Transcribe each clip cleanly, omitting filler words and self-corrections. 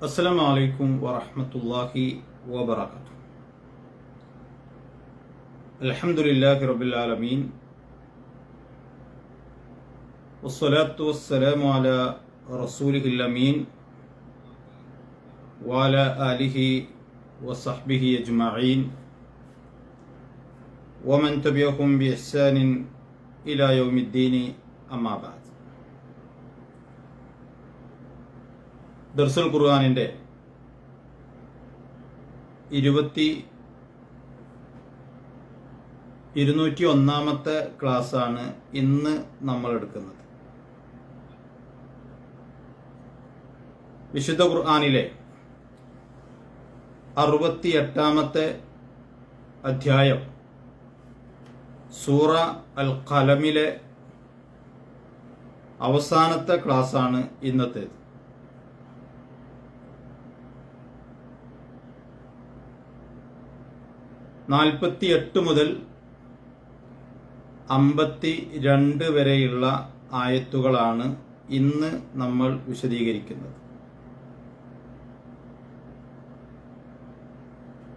അസ്സലാമു അലൈക്കും വറഹ്മത്തുള്ളാഹി വബറകാതുഹു. അൽഹംദുലില്ലാഹി റബ്ബിൽ ആലമീൻ വസ്സലാത്തു വസ്സലാമു അലാ റസൂലിഹിൽ അമീൻ വഅലാ ആലിഹി വസഹ്ബിഹി അജ്മഈൻ വമൻ തബിഅഹും ബിഇഹ്സാനിൻ ഇലാ യൗമിദ്ദീൻ. അമ്മാ ബഅദ്. ദർസുൽ ഖുർആനിന്റെ 201-ാമത്തെ ക്ലാസ്സാണ് ഇന്ന് നമ്മൾ എടുക്കുന്നത്. വിശുദ്ധ ഖുർആനിലെ 68-ാമത്തെ അധ്യായം സൂറ അൽ ഖലമിലെ അവസാനത്തെ ക്ലാസ്സാണ് ഇന്നത്തേത്. നാൽപ്പത്തിയെട്ട് മുതൽ 52 വരെയുള്ള ആയത്തുകളാണ് ഇന്ന് നമ്മൾ വിശദീകരിക്കുന്നത്.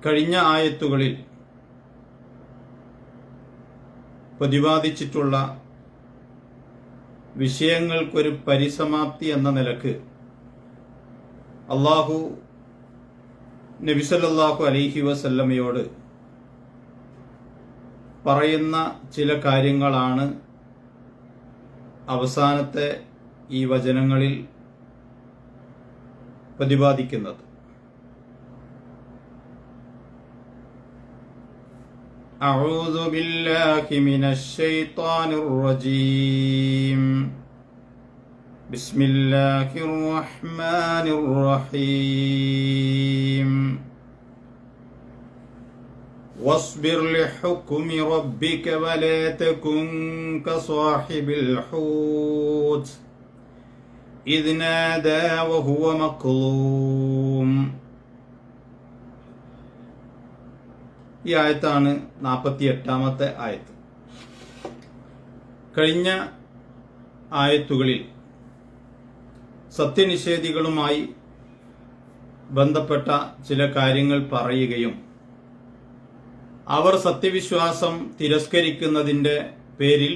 കഴിഞ്ഞ ആയത്തുകളിൽ പ്രതിപാദിച്ചിട്ടുള്ള വിഷയങ്ങൾക്കൊരു പരിസമാപ്തി എന്ന നിലക്ക് അല്ലാഹു നബി സല്ലല്ലാഹു അലൈഹി വസല്ലമയോട് പറയുന്ന ചില കാര്യങ്ങളാണ് അവസാനത്തെ ഈ വചനങ്ങളിൽ പ്രതിപാദിക്കുന്നത്. അഊദു ബില്ലാഹി മിനശ് ശൈത്വാനിർ റജീം. ബിസ്മില്ലാഹിർ റഹ്മാനിർ റഹീം. واصبر لحكم ربك ولا تكن كصاحب الحوت إذ نادى وهو مكظوم. ഈ ആയത്താണ് 48-ാമത്തെ ആയത്ത്. കഴിഞ്ഞ ആയത്തുകളിൽ സത്യനിഷേധികളുമായി ബന്ധപ്പെട്ട ചില കാര്യങ്ങൾ പറയുകയും അവർ സത്യവിശ്വാസം തിരസ്കരിക്കുന്നതിന്റെ പേരിൽ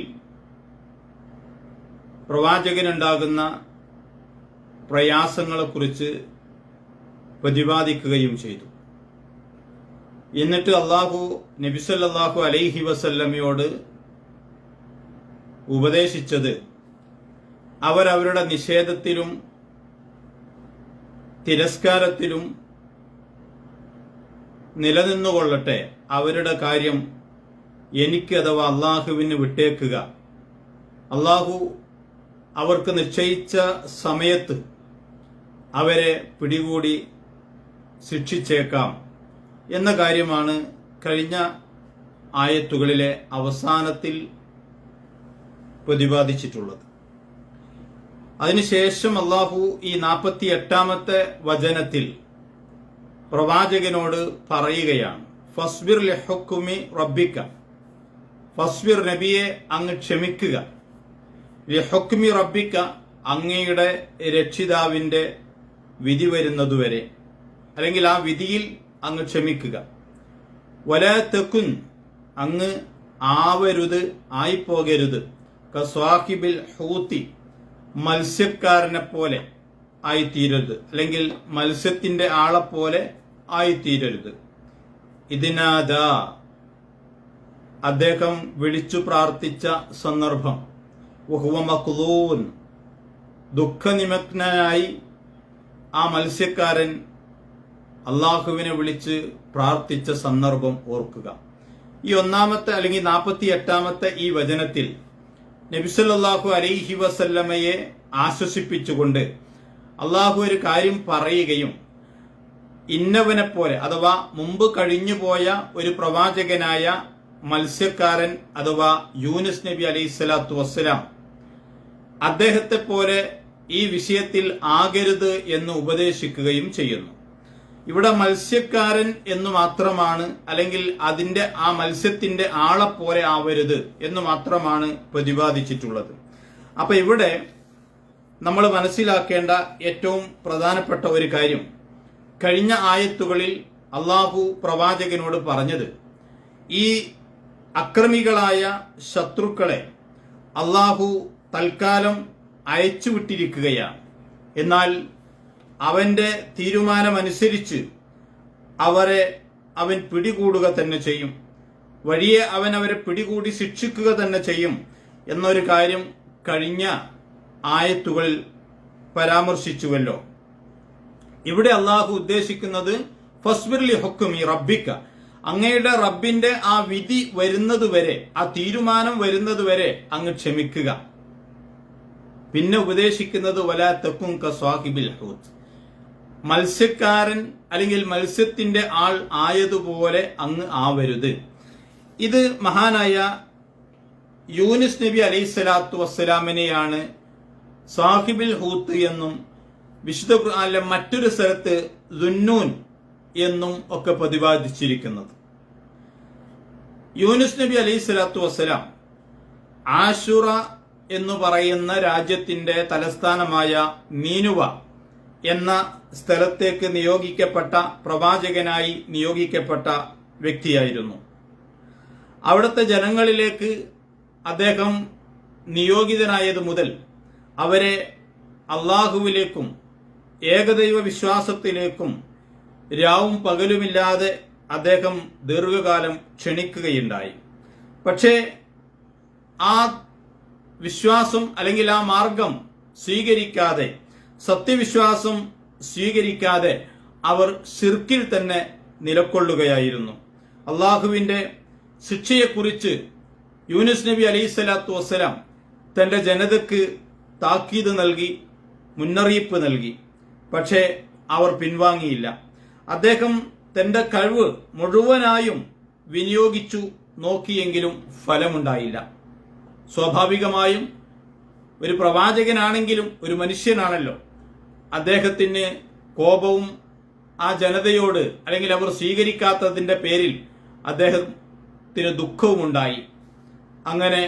പ്രവാചകനുണ്ടാകുന്ന പ്രയാസങ്ങളെക്കുറിച്ച് പ്രതിപാദിക്കുകയും ചെയ്തു. എന്നിട്ട് അല്ലാഹു നബി സല്ലല്ലാഹു അലൈഹി വസല്ലമയോട് ഉപദേശിച്ചത് അവരവരുടെ നിഷേധത്തിലും തിരസ്കാരത്തിലും നിലനിന്നുകൊള്ളട്ടെ, അവരുടെ കാര്യം എനിക്ക് അഥവാ അള്ളാഹുവിന് വിട്ടേക്കുക, അള്ളാഹു അവർക്ക് നിശ്ചയിച്ച സമയത്ത് അവരെ പിടികൂടി ശിക്ഷിച്ചേക്കാം എന്ന കാര്യമാണ് കഴിഞ്ഞ ആയത്തുകളിലെ അവസാനത്തിൽ പ്രതിപാദിച്ചിട്ടുള്ളത്. അതിനുശേഷം അള്ളാഹു ഈ 48-ാമത്തെ വചനത്തിൽ പ്രവാചകനോട് പറയുകയാണ്, ഫസ്ബിർ ലിഹുക്മി റബ്ബിക, ഫസ്ബിർ നബിയെ അങ്ങ് ക്ഷമിക്കുക, ലിഹുക്മി റബ്ബിക അങ്ങയുടെ രക്ഷിതാവിന്റെ വിധി വരുന്നതുവരെ, അല്ലെങ്കിൽ ആ വിധിയിൽ അങ്ങ് ക്ഷമിക്കുക, വലാ തകുൻ അങ്ങ് ആവരുത്, ആയിപ്പോകരുത്, കസ്വാഹിബിൽ ഹൂത്തി മത്സ്യക്കാരനെ പോലെ ആയിത്തീരരുത്, അല്ലെങ്കിൽ മത്സ്യത്തിന്റെ ആളെപ്പോലെ ആയിത്തീരരുത്. ഇതിനാദ അദ്ദേഹം വിളിച്ചു പ്രാർത്ഥിച്ച സന്ദർഭം, വഹുവ മഖ്ലൂൻ ദുഃഖനിമഗ്നനായി ആ മത്സ്യക്കാരൻ അള്ളാഹുവിനെ വിളിച്ച് പ്രാർത്ഥിച്ച സന്ദർഭം ഓർക്കുക. ഈ ഒന്നാമത്തെ അല്ലെങ്കിൽ 48-ാമത്തെ ഈ വചനത്തിൽ നബി സല്ലല്ലാഹു അലൈഹി വസല്ലമയെ ആശ്വസിപ്പിച്ചുകൊണ്ട് അള്ളാഹു ഒരു കാര്യം പറയുകയും ഇന്നവനെ പോലെ അഥവാ മുമ്പ് കഴിഞ്ഞുപോയ ഒരു പ്രവാചകനായ മത്സ്യക്കാരൻ അഥവാ യൂനുസ് നബി അലൈഹിസ്സലാത്തു വസ്സലാം അദ്ദേഹത്തെ പോലെ ഈ വിഷയത്തിൽ ആകരുത് എന്ന് ഉപദേശിക്കുകയും ചെയ്യുന്നു. ഇവിടെ മത്സ്യക്കാരൻ എന്ന് മാത്രമാണ്, അല്ലെങ്കിൽ അതിന്റെ ആ മത്സ്യത്തിന്റെ ആളെപ്പോലെ ആവരുത് എന്ന് മാത്രമാണ് പ്രതിപാദിച്ചിട്ടുള്ളത്. അപ്പൊ ഇവിടെ നമ്മൾ മനസ്സിലാക്കേണ്ട ഏറ്റവും പ്രധാനപ്പെട്ട ഒരു കാര്യം, കഴിഞ്ഞ ആയത്തുകളിൽ അള്ളാഹു പ്രവാചകനോട് പറഞ്ഞത് ഈ അക്രമികളായ ശത്രുക്കളെ അള്ളാഹു തൽക്കാലം അയച്ചുവിട്ടിരിക്കുകയാണ്. എന്നാൽ അവന്റെ തീരുമാനമനുസരിച്ച് അവൻ പിടികൂടുക തന്നെ ചെയ്യും, വഴിയെ അവരെ പിടികൂടി ശിക്ഷിക്കുക തന്നെ ചെയ്യും എന്നൊരു കാര്യം കഴിഞ്ഞ ആയത്തുകളിൽ പരാമർശിച്ചുവല്ലോ. ഇവിടെ അള്ളാഹു ഉദ്ദേശിക്കുന്നത് ഫസ്ബിർ ലി ഹുക്മി റബ്ബിക, അങ്ങയുടെ റബ്ബിന്റെ ആ വിധി വരുന്നതുവരെ, ആ തീരുമാനം വരുന്നതുവരെ അങ്ങ് ക്ഷമിക്കുക. പിന്നെ ഉപദേശിക്കുന്നത് വലാ തകുൻ കസ്വാഹിബിൽ ഹൂത്ത്, മത്സ്യക്കാരൻ അല്ലെങ്കിൽ മത്സ്യത്തിന്റെ ആൾ ആയതുപോലെ അങ്ങ് ആവരുത്. ഇത് മഹാനായ യൂനുസ് നബി അലൈഹിസ്സലാത്തു വസ്സലാമിനെയാണ് സാഹിബിൽ ഹൂത്ത് എന്നും വിശുദ്ധ ഖുർആനിലെ മറ്റൊരു സ്ഥലത്ത് ദുന്നൂൻ എന്നും ഒക്കെ പ്രതിപാദിച്ചിരിക്കുന്നത്. യൂനുസ് നബി അലൈഹിസ്സലാത്തു വസ്സലാം ആശുറ എന്ന് പറയുന്ന രാജ്യത്തിന്റെ തലസ്ഥാനമായ നീനുവ എന്ന സ്ഥലത്തേക്ക് നിയോഗിക്കപ്പെട്ട പ്രവാചകനായി നിയോഗിക്കപ്പെട്ട വ്യക്തിയായിരുന്നു. അവിടുത്തെ ജനങ്ങളിലേക്ക് അദ്ദേഹം നിയോഗിതനായത് മുതൽ അവരെ അള്ളാഹുവിലേക്കും ഏകദൈവ വിശ്വാസത്തിലേക്കും രാവും പകലുമില്ലാതെ അദ്ദേഹം ദീർഘകാലം ക്ഷണിക്കുകയുണ്ടായി. പക്ഷേ ആ വിശ്വാസം അല്ലെങ്കിൽ ആ മാർഗം സ്വീകരിക്കാതെ, സത്യവിശ്വാസം സ്വീകരിക്കാതെ അവർ ശിർക്കിൽ തന്നെ നിലകൊള്ളുകയായിരുന്നു. അള്ളാഹുവിന്റെ ശിക്ഷയെക്കുറിച്ച് യൂനുസ് നബി അലൈഹിസ്സലാത്തു വസ്സലാം തന്റെ ജനതയ്ക്ക് താക്കീത് നൽകി, മുന്നറിയിപ്പ് നൽകി. പക്ഷേ അവർ പിൻവാങ്ങിയില്ല. അദ്ദേഹം തന്റെ കഴിവ് മുഴുവനായും വിനിയോഗിച്ചു നോക്കിയെങ്കിലും ഫലമുണ്ടായില്ല. സ്വാഭാവികമായും ഒരു പ്രവാചകനാണെങ്കിലും ഒരു മനുഷ്യനാണല്ലോ, അദ്ദേഹത്തിന് കോപവും ആ ജനതയോട് അല്ലെങ്കിൽ അവർ സ്വീകരിക്കാത്തതിന്റെ പേരിൽ അദ്ദേഹത്തിന് ദുഃഖവും ഉണ്ടായി. അങ്ങനെ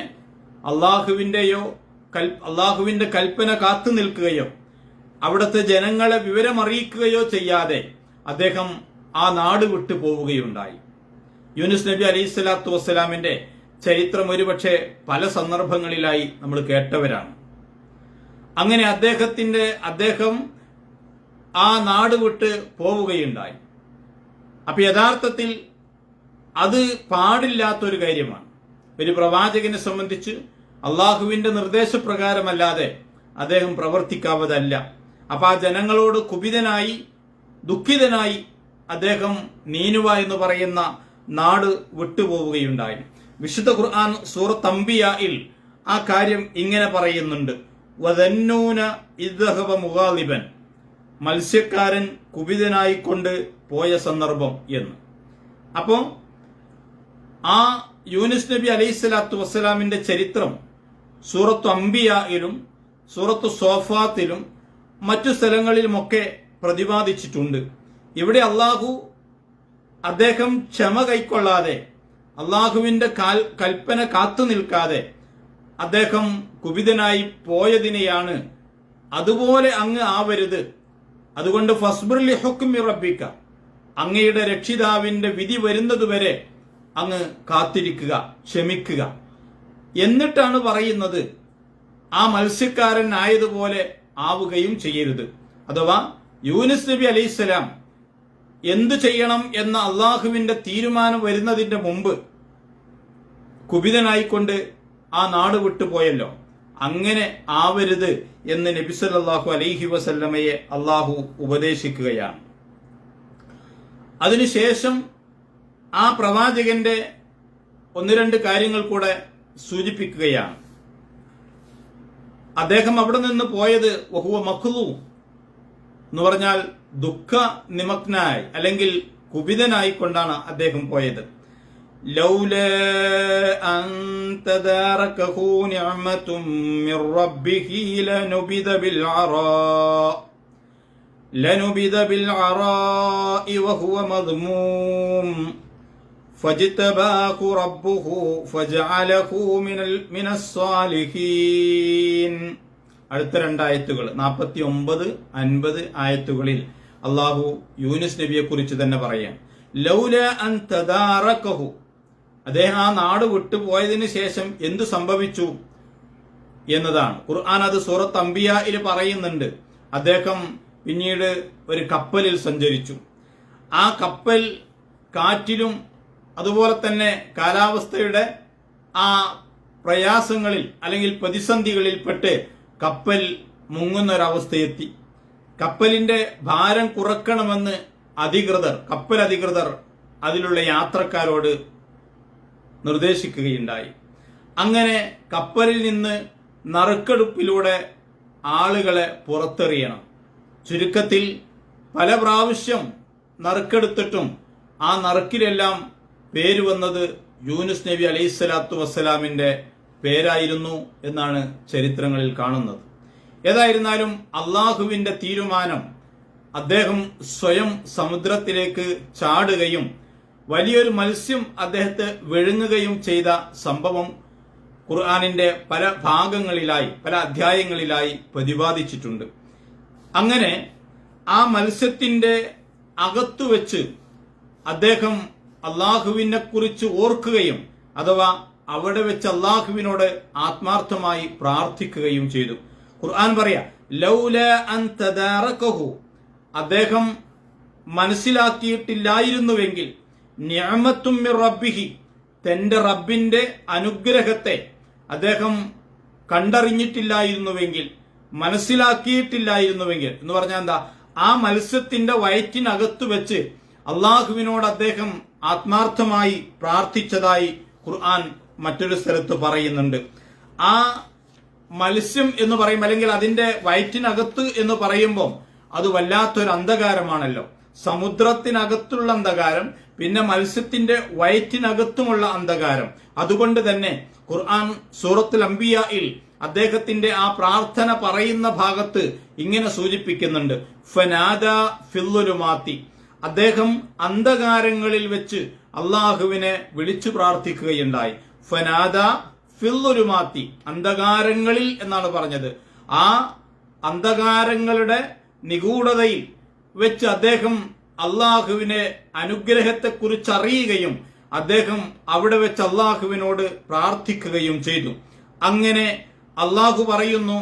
അള്ളാഹുവിന്റെ കൽപ്പന കാത്തു നിൽക്കുകയോ അവിടുത്തെ ജനങ്ങളെ വിവരമറിയിക്കുകയോ ചെയ്യാതെ അദ്ദേഹം ആ നാട് വിട്ടു പോവുകയുണ്ടായി. യൂനുസ് നബി അലൈഹിസ്സലാത്തു വസ്സലാമിന്റെ ചരിത്രം ഒരുപക്ഷെ പല സന്ദർഭങ്ങളിലായി നമ്മൾ കേട്ടവരാണ്. അങ്ങനെ അദ്ദേഹം ആ നാട് വിട്ട് പോവുകയുണ്ടായി. അപ്പൊ യഥാർത്ഥത്തിൽ അത് പാടില്ലാത്തൊരു കാര്യമാണ്. ഒരു പ്രവാചകനെ സംബന്ധിച്ച് അള്ളാഹുവിന്റെ നിർദ്ദേശപ്രകാരമല്ലാതെ അദ്ദേഹം പ്രവർത്തിക്കാവതല്ല. അപ്പൊ ആ ജനങ്ങളോട് കുപിതനായി, ദുഃഖിതനായി അദ്ദേഹം നീനുവ എന്ന് പറയുന്ന നാട് വിട്ടുപോവുകയുണ്ടായി. വിശുദ്ധ ഖുർആൻ സൂറത്ത് അംബിയായിൽ ആ കാര്യം ഇങ്ങനെ പറയുന്നുണ്ട്: വദന്നൂന ഇദ്ദഹബ മുഗാളിബൻ, മത്സ്യക്കാരൻ കുപിതനായിക്കൊണ്ട് പോയ സന്ദർഭം എന്ന്. അപ്പോ ആ യൂനുസ് നബി അലൈഹിസ്സലാത്തു വസ്സലാമിന്റെ ചരിത്രം സൂറത്തു അംബിയായിലും സൂറത്തു സോഫാത്തിലും മറ്റു സ്ഥലങ്ങളിലുമൊക്കെ പ്രതിപാദിച്ചിട്ടുണ്ട്. ഇവിടെ അദ്ദേഹം ക്ഷമ കൈക്കൊള്ളാതെ, അള്ളാഹുവിന്റെ കൽപ്പന കാത്തു നിൽക്കാതെ അദ്ദേഹം കുപിതനായി പോയതിനെയാണ് അതുപോലെ അങ്ങ് ആവരുത്, അതുകൊണ്ട് ഫസ്ബിർ ലി ഹുക്മി റബ്ബിക, അങ്ങയുടെ രക്ഷിതാവിന്റെ വിധി വരുന്നതുവരെ അങ്ങ് കാത്തിരിക്കുക, ക്ഷമിക്കുക. എന്നിട്ടാണ് പറയുന്നത് ആ മത്സ്യക്കാരൻ ആയതുപോലെ ആവുകയും ചെയ്യരുത്. അഥവാ യൂനുസ് നബി അലൈഹിസ്സലാം എന്തു ചെയ്യണം എന്ന അള്ളാഹുവിന്റെ തീരുമാനം വരുന്നതിന്റെ മുമ്പ് കുപിതനായിക്കൊണ്ട് ആ നാട് വിട്ടുപോയല്ലോ, അങ്ങനെ ആവരുത് എന്ന് നബി സല്ലല്ലാഹു അലൈഹി വസല്ലമയെ അള്ളാഹു ഉപദേശിക്കുകയാണ്. അതിനുശേഷം ആ പ്രവാചകന്റെ ഒന്ന് രണ്ട് കാര്യങ്ങൾ കൂടെ സൂചിപ്പിക്കുകയാണ്. അദ്ദേഹം അവിടെ നിന്ന് പോയത് വഹുവ മഖ്ലൂ എന്ന് പറഞ്ഞാൽ ദുഃഖ നിമഗ്നായി അല്ലെങ്കിൽ കുപിതനായിക്കൊണ്ടാണ് അദ്ദേഹം പോയത്. ലൗലാ അൻ തദാറകഹു നിഅമതും മിർ റബ്ബിഹി ലനുബിദ ബിൽ അറാഇ വഹുവ മദ്മൂം ഫജ്തബാഹു റബ്ബുഹു ഫജഅലഹു മിനസ് സാലിഹീൻ. അടുത്ത രണ്ടായത്തുകൾ 49-50 ആയത്തുകളിൽ അള്ളാഹു യൂനുസ് നബിയെ കുറിച്ച് തന്നെ പറയാം. ലൗല അൻ തദാറകഹു, അദ്ദേഹം ആ നാട് വിട്ടുപോയതിനു ശേഷം എന്തു സംഭവിച്ചു എന്നതാണ്. ഖുർആൻ അത് സൂറത്ത് അംബിയായിൽ പറയുന്നുണ്ട്. അദ്ദേഹം പിന്നീട് ഒരു കപ്പലിൽ സഞ്ചരിച്ചു. ആ കപ്പൽ കാറ്റിലും അതുപോലെ തന്നെ കാലാവസ്ഥയുടെ ആ പ്രയാസങ്ങളിൽ അല്ലെങ്കിൽ പ്രതിസന്ധികളിൽപ്പെട്ട് കപ്പൽ മുങ്ങുന്നൊരവസ്ഥയെത്തി. കപ്പലിന്റെ ഭാരം കുറക്കണമെന്ന് കപ്പൽ അധികൃതർ അതിലുള്ള യാത്രക്കാരോട് നിർദ്ദേശിക്കുകയുണ്ടായി. അങ്ങനെ കപ്പലിൽ നിന്ന് നറുക്കെടുപ്പിലൂടെ ആളുകളെ പുറത്തെറിയണം. ചുരുക്കത്തിൽ പല പ്രാവശ്യം നറുക്കെടുത്തിട്ടും ആ നറുക്കിലെല്ലാം പേര് വന്നത് യൂനുസ് നബി അലൈഹിസ്സലാത്തു വസ്സലാമിന്റെ പേരായിരുന്നു എന്നാണ് ചരിത്രങ്ങളിൽ കാണുന്നത്. ഏതായിരുന്നാലും അള്ളാഹുവിന്റെ തീരുമാനം, അദ്ദേഹം സ്വയം സമുദ്രത്തിലേക്ക് ചാടുകയും വലിയൊരു മത്സ്യം അദ്ദേഹത്തെ വിഴുങ്ങുകയും ചെയ്ത സംഭവം ഖുർആനിന്റെ പല ഭാഗങ്ങളിലായി, പല അധ്യായങ്ങളിലായി പ്രതിപാദിച്ചിട്ടുണ്ട്. അങ്ങനെ ആ മത്സ്യത്തിന്റെ അകത്തു വെച്ച് അദ്ദേഹം അള്ളാഹുവിനെ കുറിച്ച് ഓർക്കുകയും അഥവാ അവിടെ വെച്ച് അള്ളാഹുവിനോട് ആത്മാർത്ഥമായി പ്രാർത്ഥിക്കുകയും ചെയ്തു. ഖുർആൻ പറയാ, ലൗല അൻ തദാറകഹു, അദ്ദേഹം മനസ്സിലാക്കിയിട്ടില്ലായിരുന്നുവെങ്കിൽ, നിഅമത്തും മിർ റബ്ബിഹി, തന്റെ റബ്ബിന്റെ അനുഗ്രഹത്തെ അദ്ദേഹം കണ്ടറിഞ്ഞിട്ടില്ലായിരുന്നുവെങ്കിൽ, മനസ്സിലാക്കിയിട്ടില്ലായിരുന്നുവെങ്കിൽ എന്ന് പറഞ്ഞാൽ എന്താ, ആ മത്സ്യത്തിന്റെ വയറ്റിനകത്ത് വെച്ച് അള്ളാഹുവിനോട് അദ്ദേഹം ആത്മാർത്ഥമായി പ്രാർത്ഥിച്ചതായി ഖുർആൻ മറ്റൊരു സ്ഥലത്ത് പറയുന്നുണ്ട്. ആ മത്സ്യം എന്ന് പറയും, അല്ലെങ്കിൽ അതിന്റെ വയറ്റിനകത്ത് എന്ന് പറയുമ്പോൾ അത് വല്ലാത്തൊരു അന്ധകാരമാണല്ലോ. സമുദ്രത്തിനകത്തുള്ള അന്ധകാരം, പിന്നെ മത്സ്യത്തിന്റെ വയറ്റിനകത്തുമുള്ള അന്ധകാരം. അതുകൊണ്ട് തന്നെ ഖുർആൻ സൂറത്തുൽ അംബിയായിൽ അദ്ദേഹത്തിന്റെ ആ പ്രാർത്ഥന പറയുന്ന ഭാഗത്ത് ഇങ്ങനെ സൂചിപ്പിക്കുന്നുണ്ട്, ഫനാദ ഫില്ലുലുമാത്തി, അദ്ദേഹം അന്ധകാരങ്ങളിൽ വെച്ച് അള്ളാഹുവിനെ വിളിച്ചു പ്രാർത്ഥിക്കുകയുണ്ടായി. ഫനാദ ഫില്ലുലുമാത്തി, അന്ധകാരങ്ങളിൽ എന്നാണ് പറഞ്ഞത്. ആ അന്ധകാരങ്ങളുടെ നിഗൂഢതയിൽ വെച്ച് അദ്ദേഹം അള്ളാഹുവിനെ അനുഗ്രഹത്തെക്കുറിച്ച് അറിയുകയും അദ്ദേഹം അവിടെ വെച്ച് അള്ളാഹുവിനോട് പ്രാർത്ഥിക്കുകയും ചെയ്തു. അങ്ങനെ അള്ളാഹു പറയുന്നു,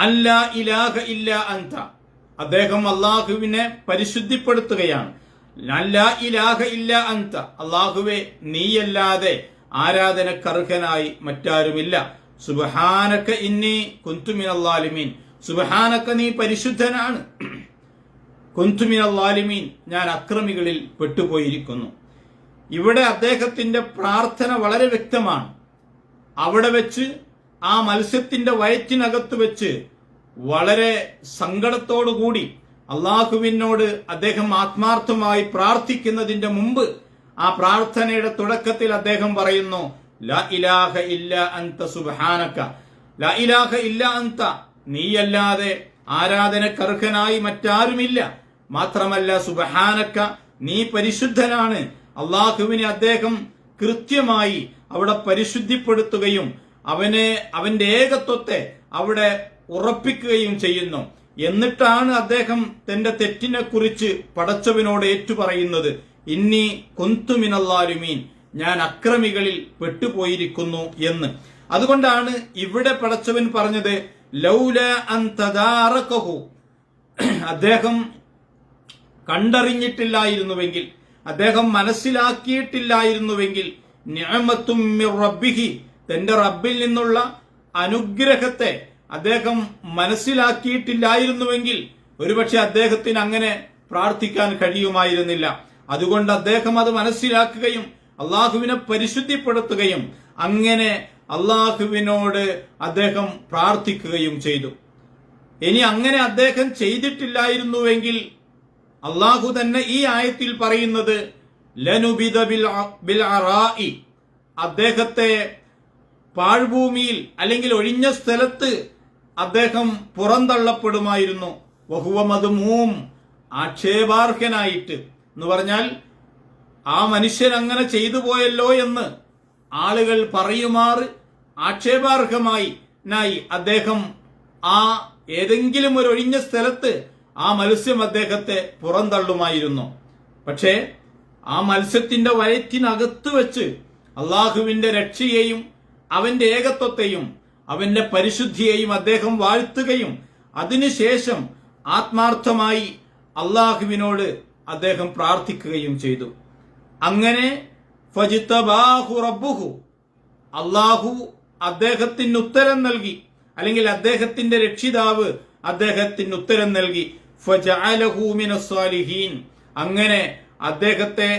അല്ലാ ഇലാഹ ഇല്ല അൻത, അദ്ദേഹം അള്ളാഹുവിനെ പരിശുദ്ധിപ്പെടുത്തുകയാണ്. അല്ലാ ഇലാഹ ഇല്ല അൻത, അള്ളാഹുവെ നീയല്ലാതെ ആരാധനക്കർഹനായി മറ്റാരുമില്ല. സുബ്ഹാനക ഇന്നി കുന്തു മിനൽ ളാലിമീൻ, സുബ്ഹാനക നീ പരിശുദ്ധനാണ്. കുന്തു മിനൽ ളാലിമീൻ, ഞാൻ അക്രമികളിൽ പെട്ടുപോയിരിക്കുന്നു. ഇവിടെ അദ്ദേഹത്തിന്റെ പ്രാർത്ഥന വളരെ വ്യക്തമാണ്. അവിടെ വെച്ച് ആ മത്സ്യത്തിന്റെ വയറ്റിനകത്ത് വെച്ച് വളരെ സങ്കടത്തോടുകൂടി അള്ളാഹുവിനോട് അദ്ദേഹം ആത്മാർത്ഥമായി പ്രാർത്ഥിക്കുന്നതിന്റെ മുമ്പ് ആ പ്രാർത്ഥനയുടെ തുടക്കത്തിൽ അദ്ദേഹം പറയുന്നു, ലാ ഇലാഹ ഇല്ല അൻത സുബ്ഹാനക, ലാ ഇലാഹ ഇല്ല അൻത, നീയല്ലാതെ ആരാധനക്കർഹനായി മറ്റാരുമില്ല. മാത്രമല്ല സുബ്ഹാനക, നീ പരിശുദ്ധനാണ്. അള്ളാഹുവിനെ അദ്ദേഹം കൃത്യമായി അവിടെ പരിശുദ്ധിപ്പെടുത്തുകയും അവന്റെ ഏകത്വത്തെ അവിടെ ഉറപ്പിക്കുകയും ചെയ്യുന്നു. എന്നിട്ടാണ് അദ്ദേഹം തന്റെ തെറ്റിനെ കുറിച്ച് പടച്ചവനോട് ഏറ്റുപറയുന്നത്, ഇന്നി കുന്തു മിനൽ ളാലിമീൻ, ഞാൻ അക്രമികളിൽ പെട്ടുപോയിരിക്കുന്നു എന്ന്. അതുകൊണ്ടാണ് ഇവിടെ പടച്ചവൻ പറഞ്ഞത്, ലൗല അൻ തദാറകഹു, അദ്ദേഹം കണ്ടറിഞ്ഞിട്ടില്ലായിരുന്നുവെങ്കിൽ, അദ്ദേഹം മനസ്സിലാക്കിയിട്ടില്ലായിരുന്നുവെങ്കിൽ, നിഅമത്തും മിർ റബ്ബിഹി, തന്റെ റബ്ബിൽ നിന്നുള്ള അനുഗ്രഹത്തെ അദ്ദേഹം മനസ്സിലാക്കിയിട്ടില്ലായിരുന്നുവെങ്കിൽ ഒരുപക്ഷെ അദ്ദേഹത്തിന് അങ്ങനെ പ്രാർത്ഥിക്കാൻ കഴിയുമായിരുന്നില്ല. അതുകൊണ്ട് അദ്ദേഹം അത് മനസ്സിലാക്കുകയും അള്ളാഹുവിനെ പരിശുദ്ധിപ്പെടുത്തുകയും അങ്ങനെ അള്ളാഹുവിനോട് അദ്ദേഹം പ്രാർത്ഥിക്കുകയും ചെയ്തു. ഇനി അങ്ങനെ അദ്ദേഹം ചെയ്തിട്ടില്ലായിരുന്നുവെങ്കിൽ അള്ളാഹു തന്നെ ഈ ആയത്തിൽ പറയുന്നത്, ലനുബിദ ബിൽ അറാഇ, അദ്ദേഹത്തെ പാഴ്ഭൂമിയിൽ അല്ലെങ്കിൽ ഒഴിഞ്ഞ സ്ഥലത്ത് അദ്ദേഹം പുറന്തള്ളപ്പെടുമായിരുന്നു. വഹുവ മദ്മൂം, ആക്ഷേപാർഹനായിട്ട് എന്ന് പറഞ്ഞാൽ ആ മനുഷ്യൻ അങ്ങനെ ചെയ്തു പോയല്ലോ എന്ന് ആളുകൾ പറയുമാറ് ആക്ഷേപാർഹമായി അദ്ദേഹം ആ ഏതെങ്കിലും ഒരു ഒഴിഞ്ഞ സ്ഥലത്ത് ആ മത്സ്യം അദ്ദേഹത്തെ പുറന്തള്ളുമായിരുന്നു. പക്ഷേ ആ മത്സ്യത്തിന്റെ വയറ്റിനകത്ത് വെച്ച് അള്ളാഹുവിന്റെ രക്ഷയെയും അവന്റെ ഏകത്വത്തെയും അവന്റെ പരിശുദ്ധിയെയും അദ്ദേഹം വാഴ്ത്തുകയും അതിനുശേഷം ആത്മാർത്ഥമായി അള്ളാഹുവിനോട് അദ്ദേഹം പ്രാർത്ഥിക്കുകയും ചെയ്തു. അങ്ങനെ ഫജിതബാഹു റബ്ബുഹു, അള്ളാഹു അദ്ദേഹത്തിന് ഉത്തരം നൽകി, അല്ലെങ്കിൽ അദ്ദേഹത്തിന്റെ രക്ഷിതാവ് അദ്ദേഹത്തിന് ഉത്തരം നൽകി. ഫജഅലഹു മിനസ് സാലിഹീൻ, അങ്ങനെ അദ്ദേഹത്തെ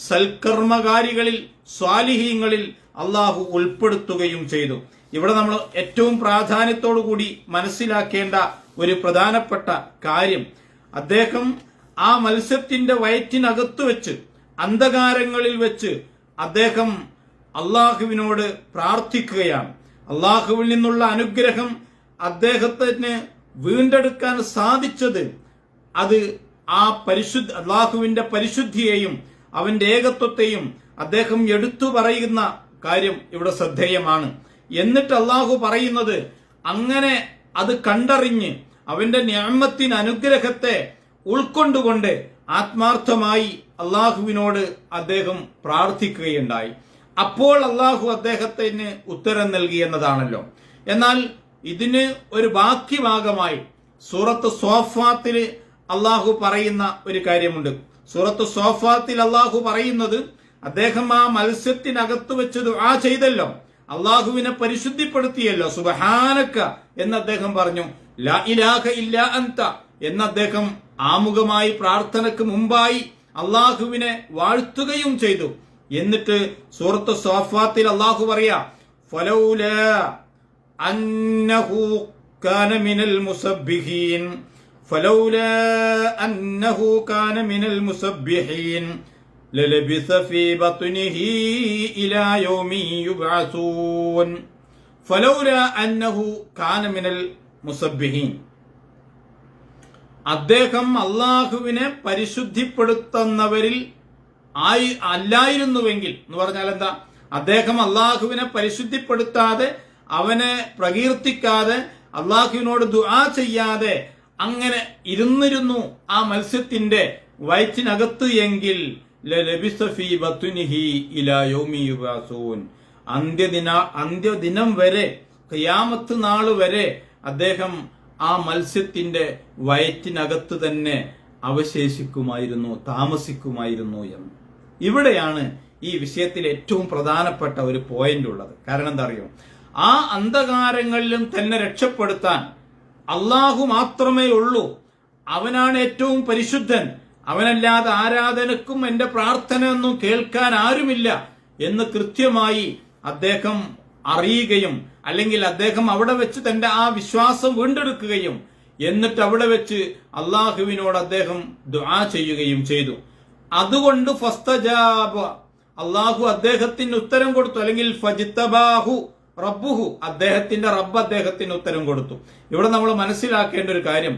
സൽക്കർമ്മകാരികളിൽ സ്വാലിഹീങ്ങളിൽ അള്ളാഹു ഉൾപ്പെടുത്തുകയും ചെയ്തു. ഇവിടെ നമ്മൾ ഏറ്റവും പ്രാധാന്യത്തോടു കൂടി മനസ്സിലാക്കേണ്ട ഒരു പ്രധാനപ്പെട്ട കാര്യം, അദ്ദേഹം ആ മത്സ്യത്തിന്റെ വയറ്റിനകത്ത് വെച്ച് അന്ധകാരങ്ങളിൽ വെച്ച് അദ്ദേഹം അള്ളാഹുവിനോട് പ്രാർത്ഥിക്കുകയാണ്. അള്ളാഹുവിൽ നിന്നുള്ള അനുഗ്രഹം അദ്ദേഹത്തിന് വീണ്ടെടുക്കാൻ സാധിച്ചത് അത് ആ അള്ളാഹുവിന്റെ പരിശുദ്ധിയെയും അവന്റെ ഏകത്വത്തെയും അദ്ദേഹം എടുത്തു പറയുന്ന കാര്യം ഇവിടെ ശ്രദ്ധേയമാണ്. എന്നിട്ട് അള്ളാഹു പറയുന്നത്, അങ്ങനെ അത് കണ്ടറിഞ്ഞ് അവന്റെ നിഅമത്തിന് അനുഗ്രഹത്തെ ഉൾക്കൊണ്ടുകൊണ്ട് ആത്മാർത്ഥമായി അള്ളാഹുവിനോട് അദ്ദേഹം പ്രാർത്ഥിക്കുകയുണ്ടായി. അപ്പോൾ അള്ളാഹു അദ്ദേഹത്തിന് ഉത്തരം നൽകി എന്നതാണല്ലോ. എന്നാൽ ഇതിന് ഒരു ബാക്കി ഭാഗമായി സൂറത്ത് സ്വാഫാത്തിൽ അള്ളാഹു പറയുന്ന ഒരു കാര്യമുണ്ട്. സൂറത്ത് സ്വാഫാത്തിൽ അള്ളാഹു പറയുന്നത്, അദ്ദേഹം ആ മത്സ്യത്തിനകത്ത് വെച്ച് ദുആ ചെയ്തല്ലോ, അള്ളാഹുവിനെ പരിശുദ്ധിപ്പെടുത്തിയല്ലോ, സുബ്ഹാനക എന്ന് അദ്ദേഹം പറഞ്ഞു, ലാ ഇലാഹ ഇല്ലാ അൻത എന്ന് അദ്ദേഹം ആമുഖമായി പ്രാർത്ഥനയ്ക്ക് മുമ്പായി അള്ളാഹുവിനെ വാഴ്ത്തുകയും ചെയ്തു. എന്നിട്ട് സൂറത്ത് സ്വാഫാത്തിൽ അള്ളാഹു പറയാ, ഫലൗലാ അന്നഹു കാന മിനൽ മുസബ്ബിഹീൻ, ഫലൗലാ അന്നഹു കാന മിനൽ മുസബ്ബിഹീൻ ലലബിസ ഫീ ബത്നിഹി ഇലാ യൗമി യുബ്അസൂൻ. ഫലൗലാ അന്നഹു കാന മിനൽ മുസബ്ബിഹീൻ, അദ്ദേഹം അള്ളാഹുവിനെ പരിശുദ്ധിപ്പെടുത്തുന്നവരിൽ അല്ലായിരുന്നുവെങ്കിൽ എന്ന് പറഞ്ഞാൽ എന്താ, അദ്ദേഹം അള്ളാഹുവിനെ പരിശുദ്ധിപ്പെടുത്താതെ അവനെ പ്രകീർത്തിക്കാതെ അള്ളാഹുവിനോട് ദുആ ചെയ്യാതെ അങ്ങനെ ഇരുന്നിരുന്നു ആ മത്സ്യത്തിന്റെ വയറ്റിനകത്ത് എങ്കിൽ ലലബിസ ഫീ ബത്നിഹി ഇലാ യൗമി യുബ്അസൂൻ, അന്ത്യദിനം വരെ, ഖിയാമത്ത് നാൾ വരെ അദ്ദേഹം ആ മത്സ്യത്തിന്റെ വയറ്റിനകത്ത് തന്നെ അവശേഷിക്കുമായിരുന്നു, താമസിക്കുമായിരുന്നു എന്ന്. ഇവിടെയാണ് ഈ വിഷയത്തിൽ ഏറ്റവും പ്രധാനപ്പെട്ട ഒരു പോയിന്റ് ഉള്ളത്. കാരണം എന്താ അറിയോ, ആ അന്ധകാരങ്ങളിലും തന്നെ രക്ഷപ്പെടുത്താൻ അള്ളാഹു മാത്രമേ ഉള്ളൂ. അവനാണ് ഏറ്റവും പരിശുദ്ധൻ. അവനല്ലാതെ ആരാധനക്കും എന്റെ പ്രാർത്ഥനയൊന്നും കേൾക്കാൻ ആരുമില്ല എന്ന് കൃത്യമായി അദ്ദേഹം അറിയുകയും, അല്ലെങ്കിൽ അദ്ദേഹം അവിടെ വെച്ച് തന്റെ ആ വിശ്വാസം വീണ്ടെടുക്കുകയും എന്നിട്ട് അവിടെ വെച്ച് അള്ളാഹുവിനോട് അദ്ദേഹം ദുആ ചെയ്യുകയും ചെയ്തു. അതുകൊണ്ട് ഫസ്തജാബ, അള്ളാഹു അദ്ദേഹത്തിന് ഉത്തരം കൊടുത്തു, അല്ലെങ്കിൽ ഫജിതബാഹു റബ്ബുഹു, അദ്ദേഹത്തിന്റെ റബ്ബ് അദ്ദേഹത്തിന് ഉത്തരം കൊടുത്തു. ഇവിടെ നമ്മൾ മനസ്സിലാക്കേണ്ട ഒരു കാര്യം,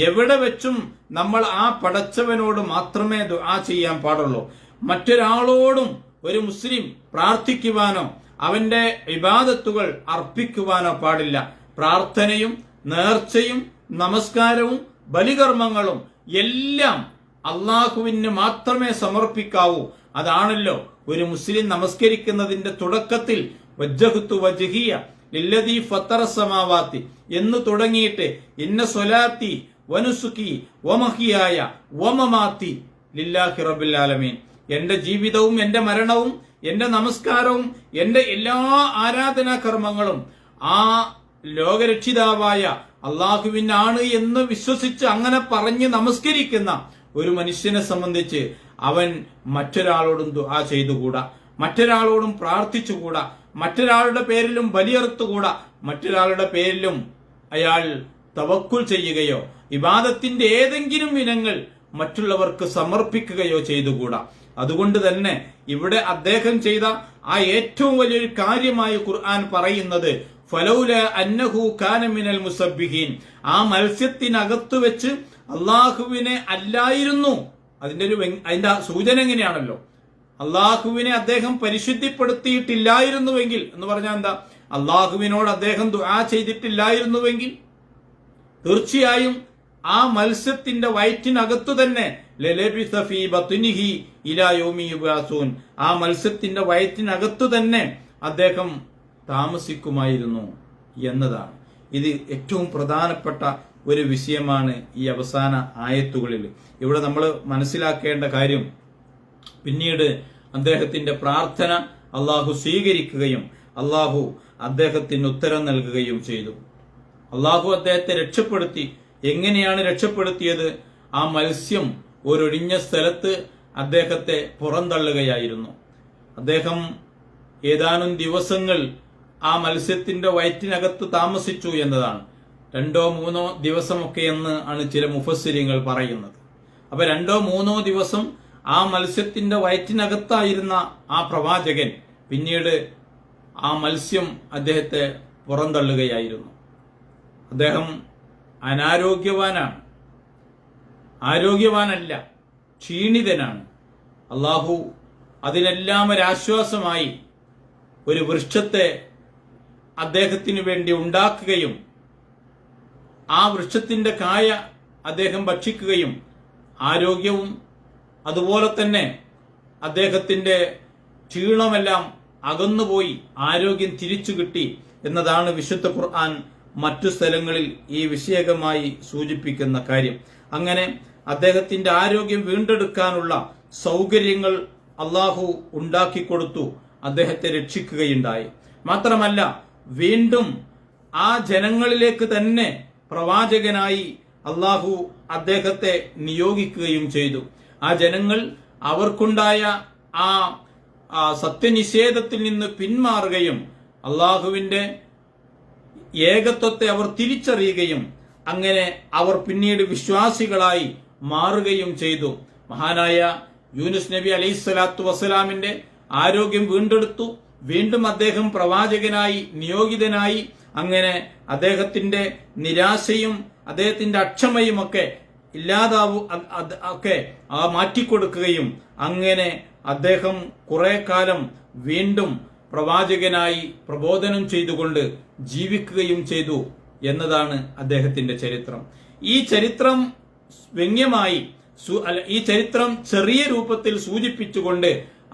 എവിടെ വെച്ചും നമ്മൾ ആ പടച്ചവനോട് മാത്രമേ ദുആ ചെയ്യാൻ പാടുള്ളൂ. മറ്റൊരാളോടും ഒരു മുസ്ലിം പ്രാർത്ഥിക്കുവാനോ അവന്റെ ഇബാദത്തുകൾ അർപ്പിക്കുവാനോ പാടില്ല. പ്രാർത്ഥനയും നേർച്ചയും നമസ്കാരവും ബലികർമ്മങ്ങളും എല്ലാം അള്ളാഹുവിന് മാത്രമേ സമർപ്പിക്കാവൂ. അതാണല്ലോ ഒരു മുസ്ലിം നമസ്കരിക്കുന്നതിന്റെ തുടക്കത്തിൽ വജ്ജഹ്തു വജ്ഹിയ ലില്ലദീ ഫത്തറ സമാവാതി എന്ന് തുടങ്ങിയിട്ട് ഇന്ന സ്വലാത്തി വനുസുക്കി വമഹിയായ വമമാതി ലില്ലാഹി റബ്ബിൽ ആലമീൻ, എന്റെ ജീവിതവും എന്റെ മരണവും എന്റെ നമസ്കാരവും എന്റെ എല്ലാ ആരാധനാ കർമ്മങ്ങളും ആ ലോകരക്ഷിതാവായ അള്ളാഹുവിനാണ് എന്ന് വിശ്വസിച്ച് അങ്ങനെ പറഞ്ഞ് നമസ്കരിക്കുന്ന ഒരു മനുഷ്യനെ സംബന്ധിച്ച് അവൻ മറ്റൊരാളോടും ദുആ ചെയ്തുകൂടാ, മറ്റൊരാളോടും പ്രാർത്ഥിച്ചുകൂടാ, മറ്റൊരാളുടെ പേരിലും ബലിയറുത്തുകൂടാ, മറ്റൊരാളുടെ പേരിലും അയാൾ തവക്കുൽ ചെയ്യുകയോ ഇബാദത്തിന്റെ ഏതെങ്കിലും ഇനങ്ങൾ മറ്റുള്ളവർക്ക് സമർപ്പിക്കുകയോ ചെയ്തുകൂടാ. അതുകൊണ്ട് തന്നെ ഇവിടെ അദ്ദേഹം ചെയ്ത ആ ഏറ്റവും വലിയൊരു കാര്യമായി ഖുർആൻ പറയുന്നത് ഫലൗല അന്നഹു കാന മിനൽ മുസബ്ബിഹീൻ, ആ മത്സ്യത്തിനകത്ത് വെച്ച് അള്ളാഹുവിനെ അല്ലായിരുന്നു. അതിന്റെ സൂചന എങ്ങനെയാണല്ലോ, അള്ളാഹുവിനെ അദ്ദേഹം പരിശുദ്ധിപ്പെടുത്തിയിട്ടില്ലായിരുന്നുവെങ്കിൽ എന്ന് പറഞ്ഞാൽ എന്താ, അള്ളാഹുവിനോട് അദ്ദേഹം ദുആ ചെയ്തിട്ടില്ലായിരുന്നുവെങ്കിൽ തീർച്ചയായും ആ മത്സ്യത്തിന്റെ വയറ്റിനകത്തു തന്നെ ലലബിസ ഫീ ബത്നിഹി ഇലാ യൗമി യുബഅസൂൻ, ആ മത്സ്യത്തിന്റെ വയറ്റിനകത്തു തന്നെ അദ്ദേഹം താമസിക്കുമായിരുന്നു എന്നതാണ്. ഇത് ഏറ്റവും പ്രധാനപ്പെട്ട ഒരു വിഷയമാണ് ഈ അവസാന ആയത്തുകളിൽ. ഇവിടെ നമ്മൾ മനസ്സിലാക്കേണ്ട കാര്യം, പിന്നീട് അദ്ദേഹത്തിന്റെ പ്രാർത്ഥന അള്ളാഹു സ്വീകരിക്കുകയും അള്ളാഹു അദ്ദേഹത്തിന് ഉത്തരം നൽകുകയും ചെയ്തു. അള്ളാഹു അദ്ദേഹത്തെ രക്ഷപ്പെടുത്തി. എങ്ങനെയാണ് രക്ഷപ്പെടുത്തിയത്? ആ മത്സ്യം ഒരൊഴിഞ്ഞ സ്ഥലത്ത് അദ്ദേഹത്തെ പുറന്തള്ളുകയായിരുന്നു. അദ്ദേഹം ഏതാനും ദിവസങ്ങൾ ആ മത്സ്യത്തിന്റെ വയറ്റിനകത്ത് താമസിച്ചു എന്നതാണ്. 2-3 ദിവസമൊക്കെ എന്ന് ആണ് ചില മുഫസ്സിരിങ്ങൾ പറയുന്നത്. അപ്പൊ 2-3 ദിവസം ആ മത്സ്യത്തിന്റെ വയറ്റിനകത്തായിരുന്ന ആ പ്രവാചകൻ പിന്നീട് ആ മത്സ്യം അദ്ദേഹത്തെ പുറന്തള്ളുകയായിരുന്നു. അദ്ദേഹം അനാരോഗ്യവാനാണ്, ആരോഗ്യവാനല്ല, ക്ഷീണിതനാണ്. അള്ളാഹു അതിനെല്ലാം ഒരാശ്വാസമായി ഒരു വൃക്ഷത്തെ അദ്ദേഹത്തിന് വേണ്ടി ഉണ്ടാക്കുകയും ആ വൃക്ഷത്തിന്റെ കായ അദ്ദേഹം ഭക്ഷിക്കുകയും ആരോഗ്യവും അതുപോലെ തന്നെ അദ്ദേഹത്തിന്റെ ക്ഷീണമെല്ലാം അകന്നുപോയി ആരോഗ്യം തിരിച്ചു കിട്ടി എന്നതാണ് വിശുദ്ധ ഖുർആൻ മറ്റു സ്ഥലങ്ങളിൽ ഈ വിഷയകമായി സൂചിപ്പിക്കുന്ന കാര്യം. അങ്ങനെ അദ്ദേഹത്തിന്റെ ആരോഗ്യം വീണ്ടെടുക്കാനുള്ള സൗകര്യങ്ങൾ അള്ളാഹു ഉണ്ടാക്കിക്കൊടുത്തു, അദ്ദേഹത്തെ രക്ഷിക്കുകയുണ്ടായി. മാത്രമല്ല, വീണ്ടും ആ ജനങ്ങളിലേക്ക് തന്നെ പ്രവാചകനായി അള്ളാഹു അദ്ദേഹത്തെ നിയോഗിക്കുകയും ചെയ്തു. ആ ജനങ്ങൾ അവർക്കുണ്ടായ ആ സത്യനിഷേധത്തിൽ നിന്ന് പിന്മാറുകയും അള്ളാഹുവിന്റെ ഏകത്വത്തെ അവർ തിരിച്ചറിയുകയും അങ്ങനെ അവർ പിന്നീട് വിശ്വാസികളായി മാറുകയും ചെയ്തു. മഹാനായ യൂനുസ് നബി അലൈഹിസ്സലാത്തു വസ്സലാമിന്റെ ആരോഗ്യം വീണ്ടെടുത്തു. വീണ്ടും അദ്ദേഹം പ്രവാചകനായി നിയോഗിതനായി. അങ്ങനെ അദ്ദേഹത്തിന്റെ നിരാശയും അദ്ദേഹത്തിന്റെ അക്ഷമയും ഒക്കെ ഒക്കെ മാറ്റിക്കൊടുക്കുകയും അങ്ങനെ അദ്ദേഹം കുറെ കാലം വീണ്ടും പ്രവാചകനായി പ്രബോധനം ചെയ്തുകൊണ്ട് ജീവിക്കുകയും ചെയ്തു എന്നതാണ് അദ്ദേഹത്തിന്റെ ചരിത്രം. ഈ ചരിത്രം വ്യംഗ്യമായി ഈ ചരിത്രം ചെറിയ രൂപത്തിൽ സൂചിപ്പിച്ചുകൊണ്ട്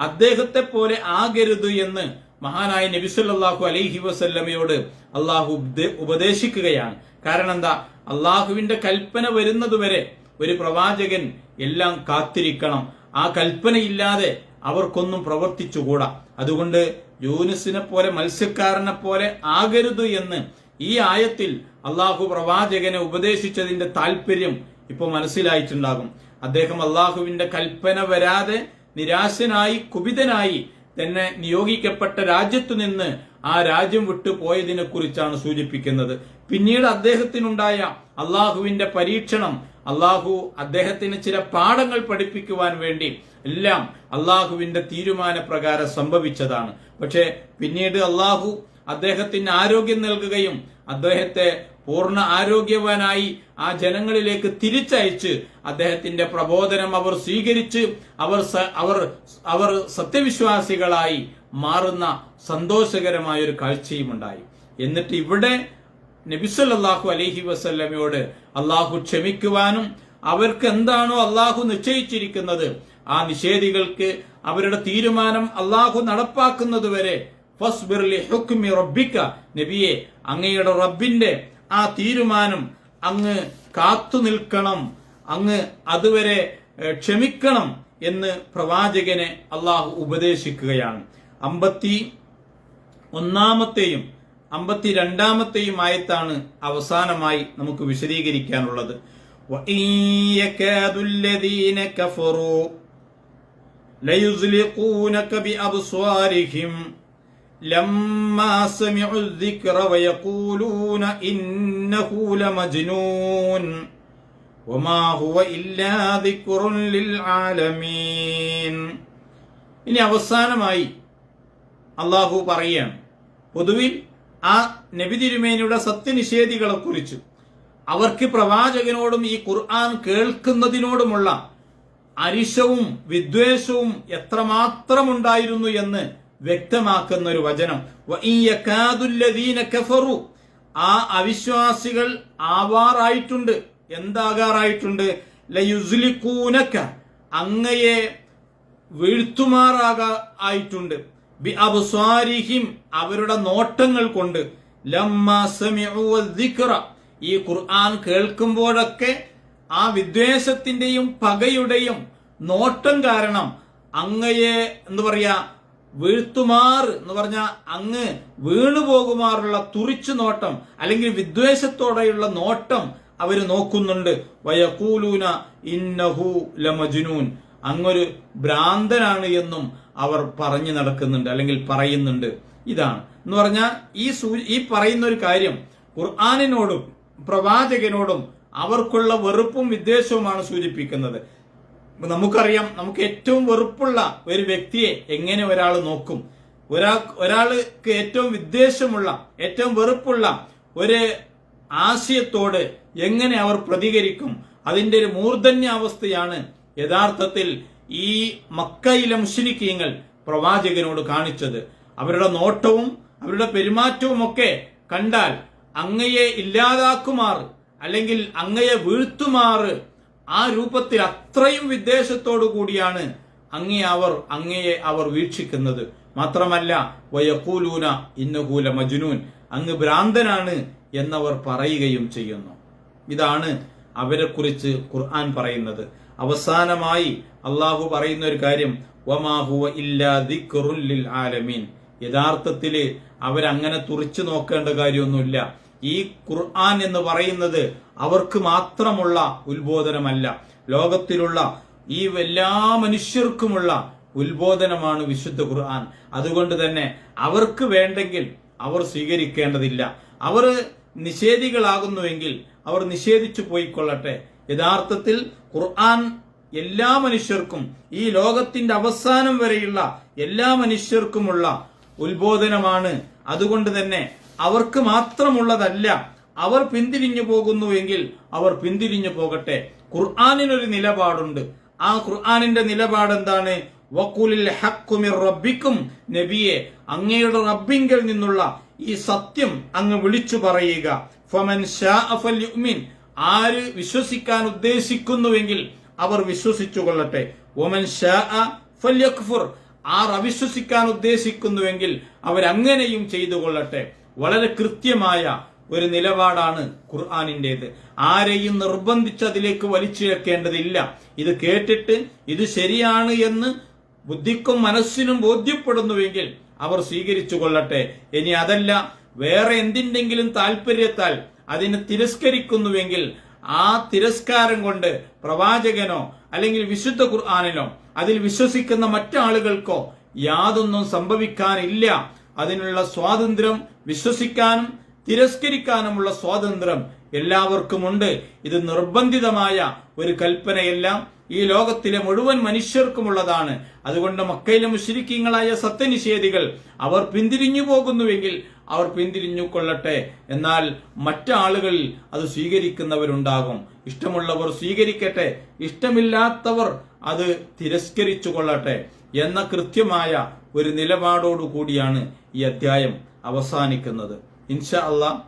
അദ്ദേഹത്തെ പോലെ ആകരുത് എന്ന് മഹാനായ നബി സല്ലല്ലാഹു അലൈഹി വസല്ലമയോട് അള്ളാഹു ഉപദേശിക്കുകയാണ്. കാരണം എന്താ? അള്ളാഹുവിന്റെ കൽപ്പന വരുന്നതുവരെ ഒരു പ്രവാചകൻ എല്ലാം കാത്തിരിക്കണം. ആ കൽപ്പനയില്ലാതെ അവർക്കൊന്നും പ്രവർത്തിച്ചുകൂടാ. അതുകൊണ്ട് യൂനുസിനെ പോലെ മത്സ്യക്കാരനെ പോലെ ആകരുത് എന്ന് ഈ ആയത്തിൽ അള്ളാഹു പ്രവാചകനെ ഉപദേശിച്ചതിന്റെ താല്പര്യം ഇപ്പൊ മനസ്സിലായിട്ടുണ്ടാകും. അദ്ദേഹം അള്ളാഹുവിന്റെ കൽപ്പന വരാതെ നിരാശനായി കുപിതനായി തന്നെ നിയോഗിക്കപ്പെട്ട രാജ്യത്തു നിന്ന് ആ രാജ്യം വിട്ടു പോയതിനെ കുറിച്ചാണ് സൂചിപ്പിക്കുന്നത്. പിന്നീട് അദ്ദേഹത്തിനുണ്ടായ അള്ളാഹുവിന്റെ പരീക്ഷണം, അള്ളാഹു അദ്ദേഹത്തിന് ചില പാഠങ്ങൾ പഠിപ്പിക്കുവാൻ വേണ്ടി എല്ലാം അള്ളാഹുവിന്റെ തീരുമാനപ്രകാരം സംഭവിച്ചതാണ്. പക്ഷെ പിന്നീട് അള്ളാഹു അദ്ദേഹത്തിന് ആരോഗ്യം നൽകുകയും അദ്ദേഹത്തെ പൂർണ്ണ ആരോഗ്യവാനായി ആ ജനങ്ങളിലേക്ക് തിരിച്ചയച്ച് അദ്ദേഹത്തിന്റെ പ്രബോധനം അവർ സ്വീകരിച്ച് അവർ സത്യവിശ്വാസികളായി മാറുന്ന സന്തോഷകരമായ ഒരു കാഴ്ചയുമുണ്ടായി. എന്നിട്ട് ഇവിടെ നബി സല്ലല്ലാഹു അലൈഹി വസല്ലമയോട് അള്ളാഹു ക്ഷമിക്കുവാനും അവർക്ക് എന്താണോ അള്ളാഹു നിശ്ചയിച്ചിരിക്കുന്നത് ആ നിഷേധികൾക്ക് അവരുടെ തീരുമാനം അള്ളാഹു നടപ്പാക്കുന്നതുവരെ ഫസ്ബിർ ലിഹുക്മി റബ്ബിക, നബിയെ അങ്ങയുടെ റബ്ബിന്റെ ആ തീരുമാനം അങ്ങ് കാത്തു നിൽക്കണം, അങ്ങ് അതുവരെ ക്ഷമിക്കണം എന്ന് പ്രവാചകനെ അള്ളാഹു ഉപദേശിക്കുകയാണ്. 51-ാമത്തെയും 52-ാമത്തെയും ആയത്താണ് അവസാനമായി നമുക്ക് വിശദീകരിക്കാനുള്ളത്. വഇയ്യകാദുല്ലദീന കഫറൂ ലയുസ്ലിഖൂനക ബിഅബ്സ്വാരിഹിം ലമ്മാ സമിഉ الذിക്ര വയഖൂലൂന ഇന്നഹു ലമജ്നൂൻ വമാ ഹുവ ഇല്ലാ ദിക്റുൻ ലിൽ ആലമീൻ. ഇനി അവസാനമായി അള്ളാഹു പറയുകയാണ്, പൊതുവിൽ ആ നബി തിരുമേനിയുടെ സത്യനിഷേധികളെ കുറിച്ച് അവർക്ക് പ്രവാചകനോടും ഈ ഖുർആൻ കേൾക്കുന്നതിനോടുമുള്ള അരിശവും വിദ്വേഷവും എത്രമാത്രമുണ്ടായിരുന്നു എന്ന് വ്യക്തമാക്കുന്ന ഒരു വചനം. വഇയ്യകാദുല്ലദീന കഫറു, ആ അവിശ്വാസികൾ ആവാറായിട്ടുണ്ട്, എന്താകാറായിട്ടുണ്ട്? ലയുസ്ലികൂനക, അങ്ങയെ വീഴ്ത്തുമാറായിട്ടുണ്ട്. ബി അബ്സാരിഹിം, അവരുടെ നോട്ടങ്ങൾ കൊണ്ട്. ലമ്മാ സമിഉ വദ്ദിക്റ, ഈ ഖുർആൻ കേൾക്കുമ്പോഴൊക്കെ ആ വിദ്വേഷത്തിന്റെയും പകയുടെയും നോട്ടം കാരണം അങ്ങയെ വീഴ്ത്തുമാർ എന്ന് പറഞ്ഞാൽ അങ്ങ് വീണുപോകുമാറുള്ള തുറിച്ചു നോട്ടം അല്ലെങ്കിൽ വിദ്വേഷത്തോടെയുള്ള നോട്ടം അവര് നോക്കുന്നുണ്ട്. വയഖൂലൂന ഇന്നഹു ലമജ്നൂൻ, അങ്ങൊരു ഭ്രാന്തനാണ് എന്നും അവർ പറഞ്ഞു നടക്കുന്നുണ്ട് അല്ലെങ്കിൽ പറയുന്നുണ്ട്. ഇതാണ് എന്ന് പറഞ്ഞാൽ ഈ പറയുന്ന ഒരു കാര്യം ഖുർആനിനോടും പ്രവാചകനോടും അവർക്കുള്ള വെറുപ്പും വിദ്വേഷവുമാണ് സൂചിപ്പിക്കുന്നത്. നമുക്കറിയാം, നമുക്ക് ഏറ്റവും വെറുപ്പുള്ള ഒരു വ്യക്തിയെ എങ്ങനെ ഒരാൾ നോക്കും? ഒരാൾക്ക് ഏറ്റവും വിദ്വേഷമുള്ള, ഏറ്റവും വെറുപ്പുള്ള ഒരു ആശയത്തോട് എങ്ങനെ അവർ പ്രതികരിക്കും? അതിന്റെ ഒരു മൂർധന്യാവസ്ഥയാണ് യഥാർത്ഥത്തിൽ ഈ മക്കയിലെ മുശ്രിക്കീങ്ങൾ പ്രവാചകനോട് കാണിച്ചത്. അവരുടെ നോട്ടവും അവരുടെ പെരുമാറ്റവും ഒക്കെ കണ്ടാൽ അങ്ങയെ ഇല്ലാതാക്കുമാർ അല്ലെങ്കിൽ അങ്ങയെ വീഴ്ത്തുമാറ് ആ രൂപത്തിൽ അത്രയും വിദ്വേഷത്തോടു കൂടിയാണ് അങ്ങയെ അവർ വീക്ഷിക്കുന്നത്. മാത്രമല്ല വയഖൂലൂന ഇന്നഹു ലമജ്നൂൻ, അങ്ങ് ഭ്രാന്തനാണ് എന്നവർ പറയുകയും ചെയ്യുന്നു. ഇതാണ് അവരെ കുറിച്ച് ഖുർആൻ പറയുന്നത്. അവസാനമായി അള്ളാഹു പറയുന്ന ഒരു കാര്യം, വമാ ഹുവ ഇല്ലാ ദിക്റുൻ ലിൽ ആലമീൻ. യഥാർത്ഥത്തില് അവരങ്ങനെ തുറിച്ചു നോക്കേണ്ട കാര്യമൊന്നുമില്ല. ഈ ഖുർആൻ എന്ന് പറയുന്നത് അവർക്ക് മാത്രമുള്ള ഉത്ബോധനമല്ല, ലോകത്തിലുള്ള ഈ എല്ലാ മനുഷ്യർക്കുമുള്ള ഉത്ബോധനമാണ് വിശുദ്ധ ഖുർആൻ. അതുകൊണ്ട് തന്നെ അവർക്ക് വേണ്ടെങ്കിൽ അവർ സ്വീകരിക്കേണ്ടതില്ല. അവർ നിഷേധികളാകുന്നുവെങ്കിൽ അവർ നിഷേധിച്ചു പോയിക്കൊള്ളട്ടെ. യഥാർത്ഥത്തിൽ ഖുർആൻ എല്ലാ മനുഷ്യർക്കും, ഈ ലോകത്തിന്റെ അവസാനം വരെയുള്ള എല്ലാ മനുഷ്യർക്കുമുള്ള ഉത്ബോധനമാണ്. അതുകൊണ്ട് തന്നെ അവർക്ക് മാത്രമുള്ളതല്ല. അവർ പിന്തിരിഞ്ഞു പോകുന്നുവെങ്കിൽ അവർ പിന്തിരിഞ്ഞു പോകട്ടെ. ഖുർആനിനൊരു നിലപാടുണ്ട്. ആ ഖുർആനിന്റെ നിലപാട് എന്താണ്? വഖുലിൽ ഹഖ്ഖു മിർ റബ്ബിക്കും, നബിയെ അങ്ങയുടെ റബ്ബിങ്കൽ നിന്നുള്ള ഈ സത്യം അങ്ങ് വിളിച്ചു പറയുക. ഫമൻ ശാഅ ഫൽയുമിൻ, ആര് വിശ്വസിക്കാൻ ഉദ്ദേശിക്കുന്നുവെങ്കിൽ അവർ വിശ്വസിച്ചു കൊള്ളട്ടെ. വമൻ ശാഅ ഫൽയക്ഫുർ, ആർ അവിശ്വസിക്കാൻ ഉദ്ദേശിക്കുന്നുവെങ്കിൽ അവരങ്ങനെയും ചെയ്തു കൊള്ളട്ടെ. വളരെ കൃത്യമായ ഒരു നിലപാടാണ് ഖുർആനിന്റേത്. ആരെയും നിർബന്ധിച്ച് അതിലേക്ക് വലിച്ചിഴക്കേണ്ടതില്ല. ഇത് കേട്ടിട്ട് ഇത് ശരിയാണ് എന്ന് ബുദ്ധിക്കും മനസ്സിനും ബോധ്യപ്പെടുന്നുവെങ്കിൽ അവർ സ്വീകരിച്ചു കൊള്ളട്ടെ. ഇനി അതല്ല, വേറെ എന്തിന്റെങ്കിലും താല്പര്യത്താൽ അതിനെ തിരസ്കരിക്കുന്നുവെങ്കിൽ ആ തിരസ്കാരം കൊണ്ട് പ്രവാചകനോ അല്ലെങ്കിൽ വിശുദ്ധ ഖുർആനിനോ അതിൽ വിശ്വസിക്കുന്ന മറ്റാളുകൾക്കോ യാതൊന്നും സംഭവിക്കാനില്ല. അതിനുള്ള സ്വാതന്ത്ര്യം, വിശ്വസിക്കാനും തിരസ്കരിക്കാനുമുള്ള സ്വാതന്ത്ര്യം എല്ലാവർക്കുമുണ്ട്. ഇത് നിർബന്ധിതമായ ഒരു കൽപ്പനയല്ല, ഈ ലോകത്തിലെ മുഴുവൻ മനുഷ്യർക്കുമുള്ളതാണ്. അതുകൊണ്ട് മക്കയിലെ മുശ്രിക്കീങ്ങളായ സത്യനിഷേധികൾ അവർ പിന്തിരിഞ്ഞു പോകുന്നുവെങ്കിൽ അവർ പിന്തിരിഞ്ഞു കൊള്ളട്ടെ. എന്നാൽ മറ്റാളുകൾ അത് സ്വീകരിക്കുന്നവരുണ്ടാകും. ഇഷ്ടമുള്ളവർ സ്വീകരിക്കട്ടെ, ഇഷ്ടമില്ലാത്തവർ അത് തിരസ്കരിച്ചു കൊള്ളട്ടെ എന്ന കൃത്യമായ ഒരു നിലപാടോടുകൂടിയാണ് ഈ അധ്യായം അവസാനിക്കുന്നത്. ഇൻഷാ അല്ലാഹ്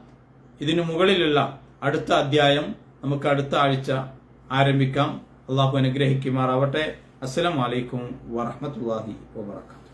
ഇതിനു മുകളിലുള്ള അടുത്ത അധ്യായം നമുക്ക് അടുത്ത ആഴ്ച ആരംഭിക്കാം. അള്ളാഹു അനുഗ്രഹിക്കുമാറാവട്ടെ. അസ്സലാമു അലൈക്കും വറഹ്മത്തുള്ളാഹി വബറകാതുഹു.